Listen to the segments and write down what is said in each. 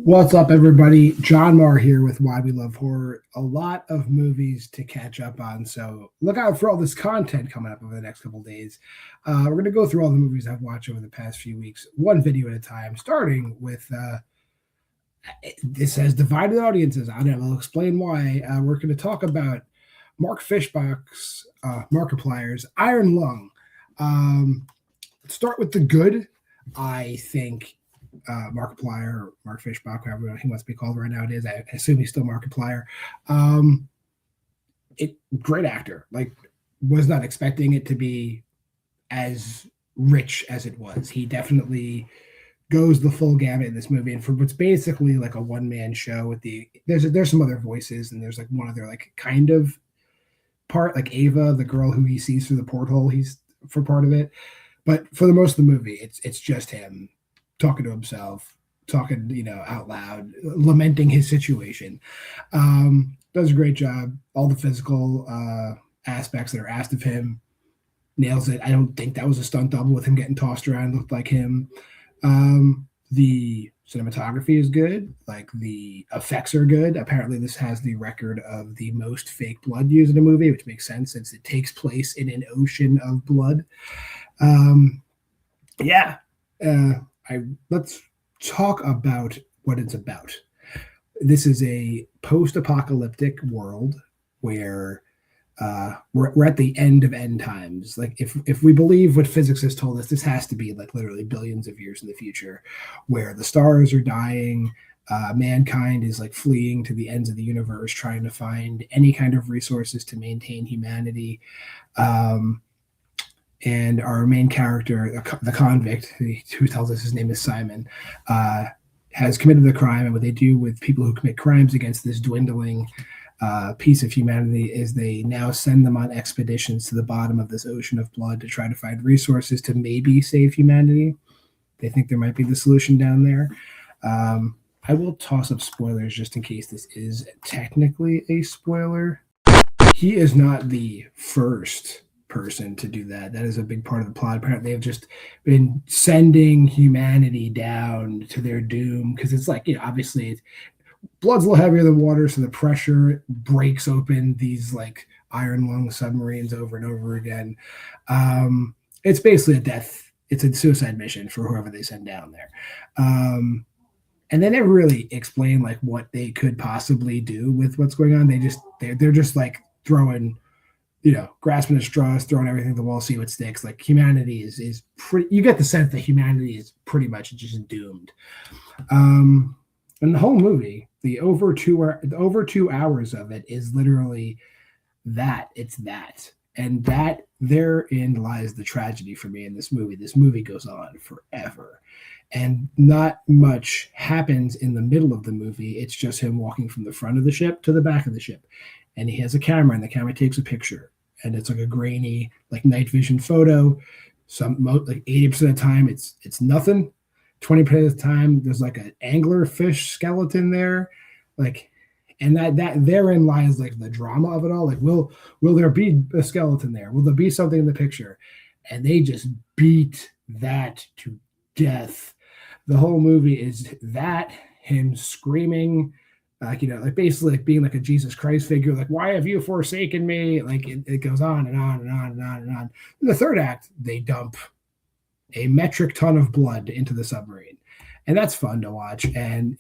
What's up, everybody? JWMaher here with Why We Love Horror. A lot of movies to catch up on, so look out for all this content coming up over the next couple days. We're going to go through all the movies I've watched over the past few weeks, one video at a time, starting with this has divided audiences. I don't know, I'll explain why. We're going to talk about Mark Fishbach's Markiplier's Iron Lung. Let's start with the good. I think Markiplier or Mark Fishbach, however he wants to be called right now, I assume he's still Markiplier. Great actor. Like, was not expecting it to be as rich as it was. He definitely goes the full gamut in this movie, and for what's basically like a one-man show with there's some other voices, and there's like one other like kind of part, like Ava, the girl who he sees through the porthole, he's for part of it. But for the most of the movie, it's just him talking to himself, talking, out loud, lamenting his situation. Does a great job. All the physical aspects that are asked of him, nails it. I don't think that was a stunt double with him getting tossed around, looked like him. The cinematography is good. Like, the effects are good. Apparently this has the record of the most fake blood used in a movie, which makes sense since it takes place in an ocean of blood. Let's talk about what it's about. This is a post-apocalyptic world where we're at the end of end times. Like, if we believe what physics has told us, this has to be like literally billions of years in the future, where the stars are dying. Mankind is like fleeing to the ends of the universe, trying to find any kind of resources to maintain humanity. And our main character, the convict, who tells us his name is Simon, has committed the crime. And what they do with people who commit crimes against this dwindling piece of humanity is they now send them on expeditions to the bottom of this ocean of blood to try to find resources to maybe save humanity. They think there might be the solution down there. I will toss up spoilers just in case this is technically a spoiler. He is not the first person to do that. That is a big part of the plot. Apparently they've just been sending humanity down to their doom, because it's like, obviously blood's a little heavier than water, so the pressure breaks open these like iron lung submarines over and over again. It's basically it's a suicide mission for whoever they send down there. And they never really explain like what they could possibly do with what's going on. They're just like throwing, grasping at straws, throwing everything at the wall, see what sticks. Like, humanity is pretty, you get the sense that humanity is pretty much just doomed. And the whole movie, the over 2 hours of it is literally that. It's that. And that, therein lies the tragedy for me in this movie. This movie goes on forever. And not much happens in the middle of the movie. It's just him walking from the front of the ship to the back of the ship. And he has a camera, and the camera takes a picture. And it's like a grainy, like night vision photo. Like 80% of the time, it's nothing. 20% of the time, there's like an anglerfish skeleton there. Like, and that therein lies like the drama of it all. Like, will there be a skeleton there? Will there be something in the picture? And they just beat that to death. The whole movie is that, him screaming, like basically like being like a Jesus Christ figure, like, why have you forsaken me? Like, it goes on and on and on and on and on. In the third act, they dump a metric ton of blood into the submarine, and that's fun to watch. And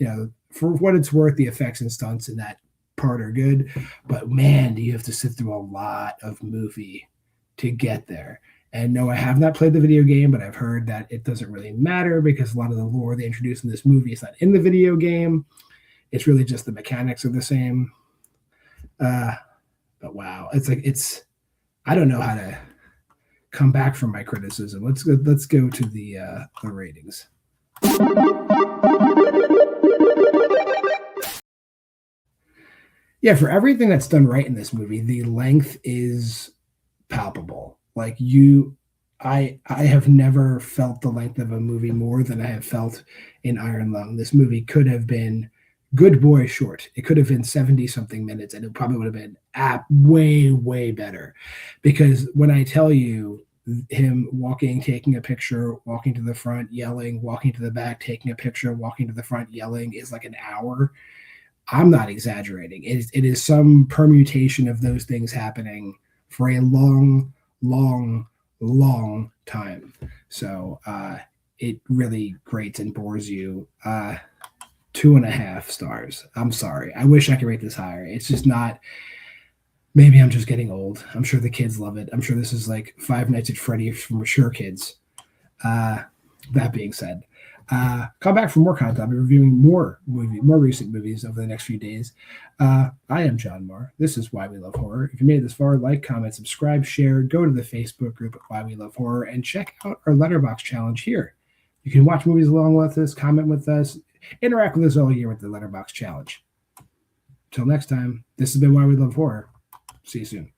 for what it's worth, the effects and stunts in that part are good, but man, do you have to sit through a lot of movie to get there. And no, I have not played the video game, but I've heard that it doesn't really matter because a lot of the lore they introduce in this movie is not in the video game. It's really just the mechanics are the same. But wow, I don't know how to come back from my criticism. Let's go to the ratings. Yeah, for everything that's done right in this movie, the length is palpable. Like, I have never felt the length of a movie more than I have felt in Iron Lung. This movie could have been good boy short. It could have been 70 something minutes, and it probably would have been way, way better. Because when I tell you him walking, taking a picture, walking to the front, yelling, walking to the back, taking a picture, walking to the front, yelling is like an hour. I'm not exaggerating. It is some permutation of those things happening for a long, long, long time. So it really grates and bores you. 2.5 stars. I'm sorry. I wish I could rate this higher. It's just not. Maybe I'm just getting old. I'm sure the kids love it. I'm sure this is like Five Nights at Freddy's for mature kids. That being said, come back for more content. I'll be reviewing more recent movies over the next few days. I am JWMaher. This is Why We Love Horror. If you made it this far, like, comment, subscribe, share, go to the Facebook group at Why We Love Horror, and check out our Letterboxd challenge here. You can watch movies along with us, comment with us, interact with us all year with the Letterboxd challenge. Till next time, this has been Why We Love Horror. See you soon.